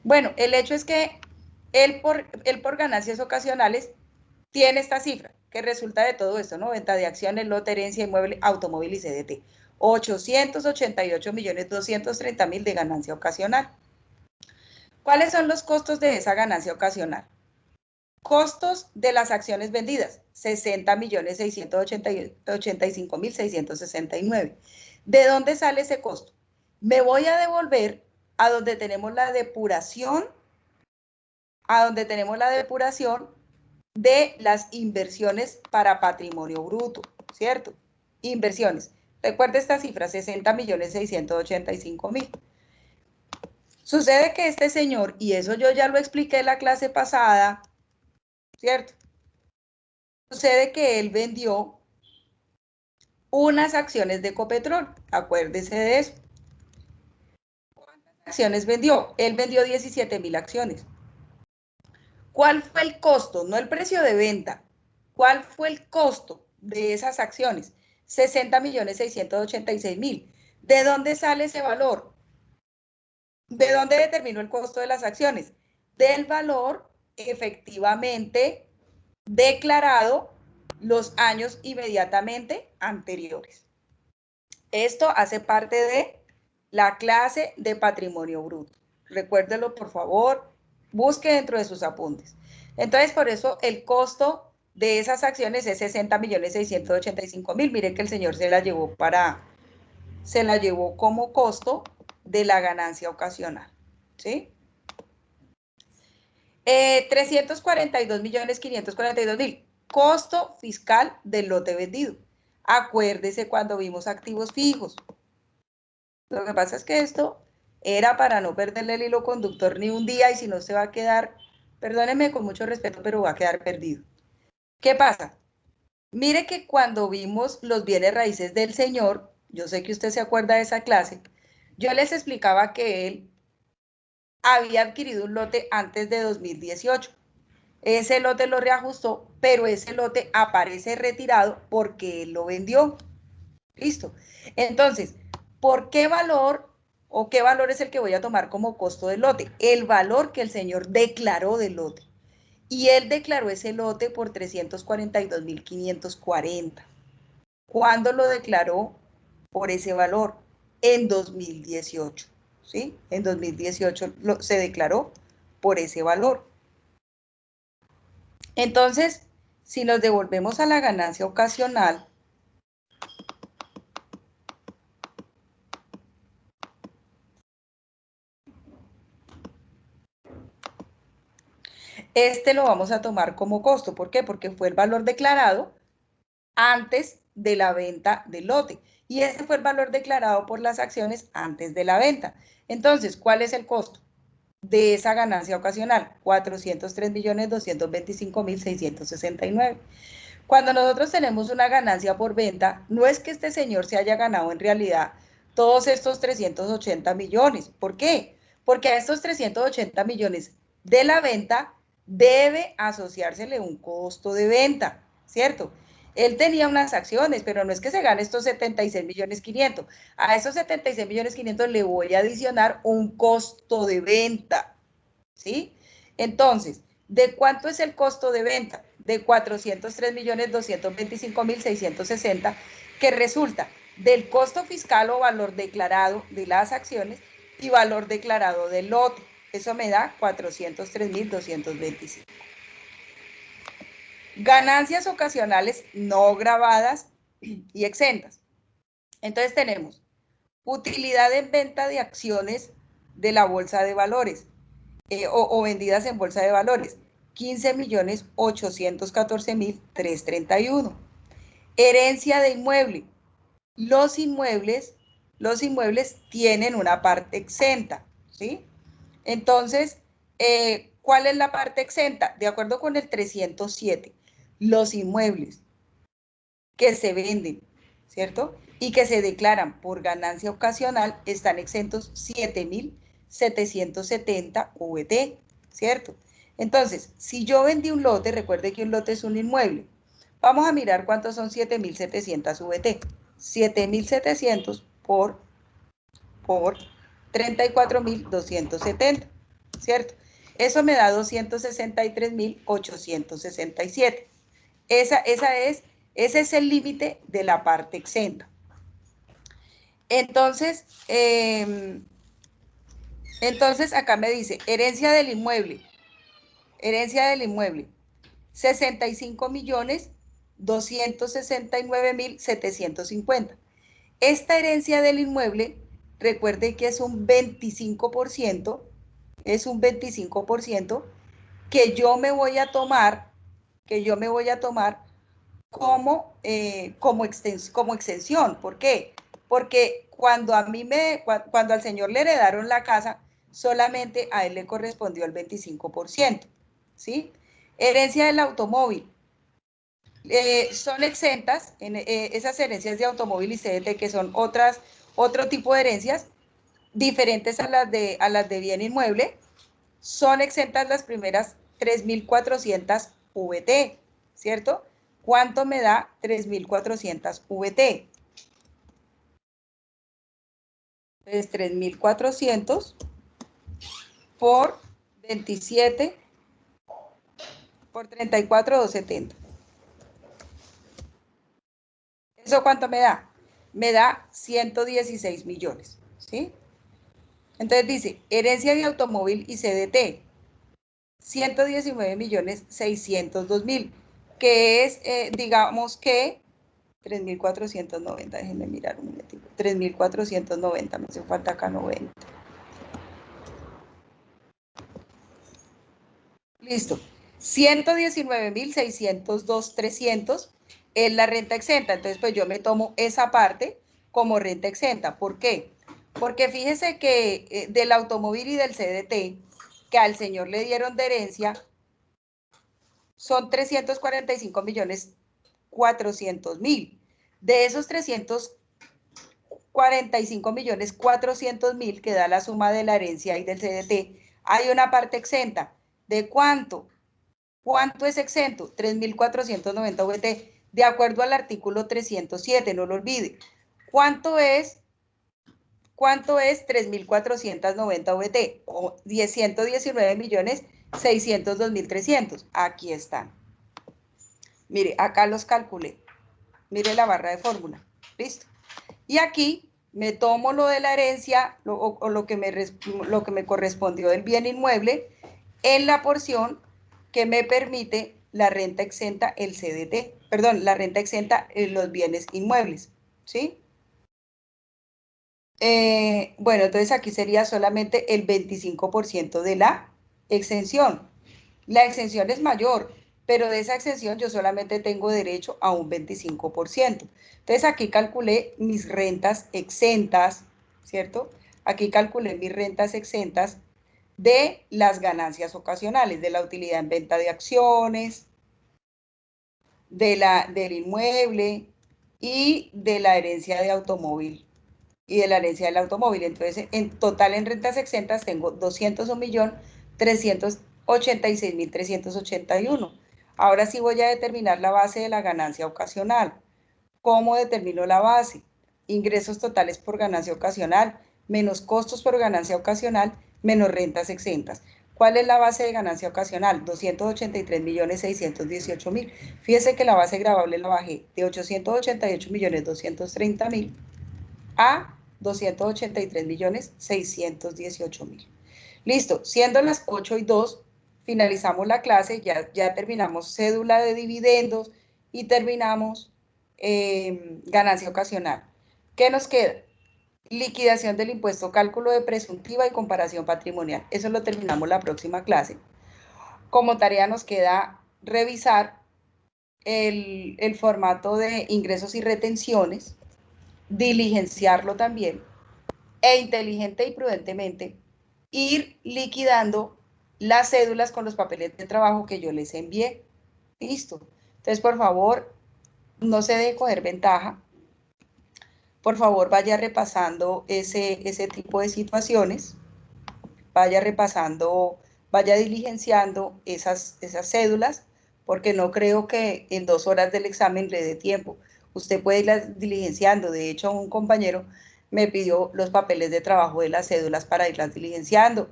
Bueno, el hecho es que él por ganancias ocasionales tiene esta cifra que resulta de todo esto, ¿no? Venta de acciones, lote, herencia, inmueble, automóvil y CDT. 888.230.000 de ganancia ocasional. ¿Cuáles son los costos de esa ganancia ocasional? Costos de las acciones vendidas, 60.685.669. ¿De dónde sale ese costo? Me voy a devolver a donde tenemos la depuración, de las inversiones para patrimonio bruto, ¿cierto? Inversiones. Recuerda esta cifra, 60.685.000. Sucede que este señor, y eso yo ya lo expliqué en la clase pasada, ¿cierto? Sucede que él vendió unas acciones de Ecopetrol, acuérdese de eso. ¿Cuántas acciones vendió? Él vendió 17.000 acciones. ¿Cuál fue el costo? No el precio de venta. ¿Cuál fue el costo de esas acciones? 60.686.000. ¿De dónde sale ese valor? ¿De dónde determinó el costo de las acciones? Del valor efectivamente declarado los años inmediatamente anteriores. Esto hace parte de la clase de patrimonio bruto. Recuérdelo, por favor, busque dentro de sus apuntes. Entonces, por eso el costo de esas acciones es 60.685.000. Miren que el señor se la llevó como costo de la ganancia ocasional, ¿sí? 342.542.000, costo fiscal del lote vendido. Acuérdese cuando vimos activos fijos. Lo que pasa es que esto era para no perderle el hilo conductor ni un día, y si no se va a quedar, perdónenme con mucho respeto, pero va a quedar perdido. ¿Qué pasa? Mire que cuando vimos los bienes raíces del señor, yo sé que usted se acuerda de esa clase, yo les explicaba que él había adquirido un lote antes de 2018. Ese lote lo reajustó, pero ese lote aparece retirado porque él lo vendió. Listo. Entonces, ¿por qué valor o qué valor es el que voy a tomar como costo del lote? El valor que el señor declaró del lote. Y él declaró ese lote por 342.540. ¿Cuándo lo declaró por ese valor? En 2018. ¿Sí? En 2018 se declaró por ese valor. Entonces, si nos devolvemos a la ganancia ocasional, este lo vamos a tomar como costo. ¿Por qué? Porque fue el valor declarado antes de la venta del lote. Y este fue el valor declarado por las acciones antes de la venta. Entonces, ¿cuál es el costo de esa ganancia ocasional? 403.225.669. Cuando nosotros tenemos una ganancia por venta, no es que este señor se haya ganado en realidad todos estos 380 millones. ¿Por qué? Porque a estos 380 millones de la venta debe asociársele un costo de venta, ¿cierto? Él tenía unas acciones, pero no es que se gane estos 76.500.000. A esos 76.500.000 le voy a adicionar un costo de venta, ¿sí? Entonces, ¿de cuánto es el costo de venta? De 403.225.660, que resulta del costo fiscal o valor declarado de las acciones y valor declarado del lote. Eso me da 403.225. Ganancias ocasionales no grabadas y exentas. Entonces tenemos utilidad en venta de acciones de la bolsa de valores o vendidas en bolsa de valores, 15.814.331. Herencia de inmueble. Los inmuebles tienen una parte exenta, ¿sí? Entonces, ¿cuál es la parte exenta? De acuerdo con el 307, los inmuebles que se venden, ¿cierto? Y que se declaran por ganancia ocasional están exentos 7.770 VT, ¿cierto? Entonces, si yo vendí un lote, recuerde que un lote es un inmueble. Vamos a mirar cuántos son 7.700 VT. 7.700 por 34.270, ¿cierto? Eso me da 263.867. Ese es el límite de la parte exenta. Entonces acá me dice, herencia del inmueble, 65.269.750. Esta herencia del inmueble, recuerde que es un 25%, que yo me voy a tomar como extensión. ¿Por qué? Porque cuando al señor le heredaron la casa, solamente a él le correspondió el 25%, ¿sí? Herencia del automóvil. Son exentas esas herencias de automóvil y CDT, que son otro tipo de herencias diferentes a las de bien inmueble. Son exentas las primeras 3.400 VT, ¿cierto? ¿Cuánto me da 3.400 VT? Pues 3.400 por 27 por 34.270. ¿Eso cuánto me da? Me da 116 millones, ¿sí? Entonces dice, herencia de automóvil y CDT, 119.602.000, que es, digamos que, 3.490, déjenme mirar un momentito, 3.490, me hace falta acá 90. Listo. 119.602.300 es la renta exenta. Entonces, pues yo me tomo esa parte como renta exenta. ¿Por qué? Porque fíjese que del automóvil y del CDT, que al señor le dieron de herencia, son 345.400.000. De esos 345.400.000 que da la suma de la herencia y del CDT, hay una parte exenta. ¿De cuánto? ¿Cuánto es exento? 3.490 VT, de acuerdo al artículo 307, no lo olvide. ¿Cuánto es 3.490 VT? O 119.602.300. Aquí están. Mire, acá los calculé. Mire la barra de fórmula. ¿Listo? Y aquí me tomo lo de la herencia o lo que me correspondió del bien inmueble en la porción que me permite la renta exenta, el CDT, perdón, la renta exenta en los bienes inmuebles, ¿sí? Bueno, entonces aquí sería solamente el 25% de la exención. La exención es mayor, pero de esa exención yo solamente tengo derecho a un 25%. Entonces aquí calculé mis rentas exentas, ¿cierto? Aquí calculé mis rentas exentas de las ganancias ocasionales, de la utilidad en venta de acciones, del inmueble y de la herencia de automóvil y de la herencia del automóvil. Entonces, en total en rentas exentas tengo 201.386.381. Ahora sí voy a determinar la base de la ganancia ocasional. ¿Cómo determino la base? Ingresos totales por ganancia ocasional, menos costos por ganancia ocasional, menos rentas exentas. ¿Cuál es la base de ganancia ocasional? 283.618.000. Fíjese que la base gravable la bajé de 888.230.000 a 283.618.000. Listo, siendo las 8:02, finalizamos la clase, ya terminamos cédula de dividendos y terminamos ganancia ocasional. ¿Qué nos queda? Liquidación del impuesto, cálculo de presuntiva y comparación patrimonial. Eso lo terminamos la próxima clase. Como tarea nos queda revisar el formato de ingresos y retenciones, diligenciarlo también, e inteligente y prudentemente ir liquidando las cédulas con los papeles de trabajo que yo les envié. Listo. Entonces, por favor, no se deje coger ventaja. Por favor, vaya repasando ese tipo de situaciones. Vaya repasando, vaya diligenciando esas cédulas, porque no creo que en 2 horas del examen le dé tiempo. Usted puede irlas diligenciando. De hecho, un compañero me pidió los papeles de trabajo de las cédulas para irlas diligenciando.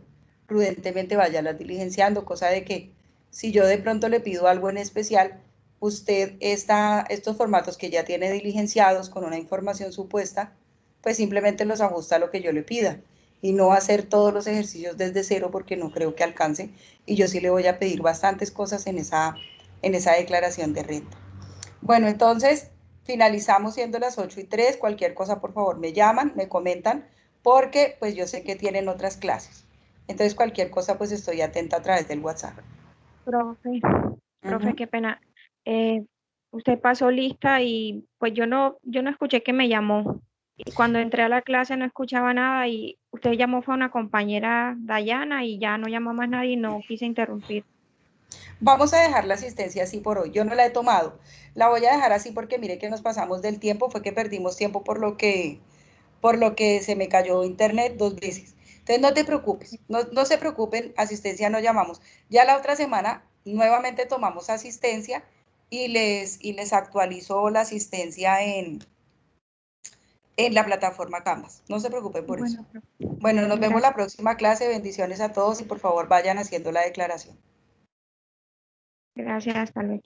Prudentemente vaya las diligenciando, cosa de que si yo de pronto le pido algo en especial, usted estos formatos que ya tiene diligenciados con una información supuesta, pues simplemente los ajusta a lo que yo le pida y no hacer todos los ejercicios desde cero porque no creo que alcance, y yo sí le voy a pedir bastantes cosas en esa declaración de renta. Bueno, entonces finalizamos siendo las 8:03. Cualquier cosa, por favor, me llaman, me comentan, porque pues yo sé que tienen otras clases. Entonces, cualquier cosa, pues estoy atenta a través del WhatsApp. Profe, qué pena. Usted pasó lista y pues yo no escuché que me llamó. Y cuando entré a la clase no escuchaba nada y usted llamó fue a una compañera Dayana y ya no llamó más nadie y no quise interrumpir. Vamos a dejar la asistencia así por hoy. Yo no la he tomado. La voy a dejar así porque mire que nos pasamos del tiempo, fue que perdimos tiempo por lo que se me cayó internet 2 veces. Entonces no te preocupes, no se preocupen, asistencia no llamamos. Ya la otra semana nuevamente tomamos asistencia y les actualizo la asistencia en la plataforma Canvas. No se preocupen por eso. Bueno, nos vemos la próxima clase. Bendiciones a todos y por favor vayan haciendo la declaración. Gracias, hasta luego.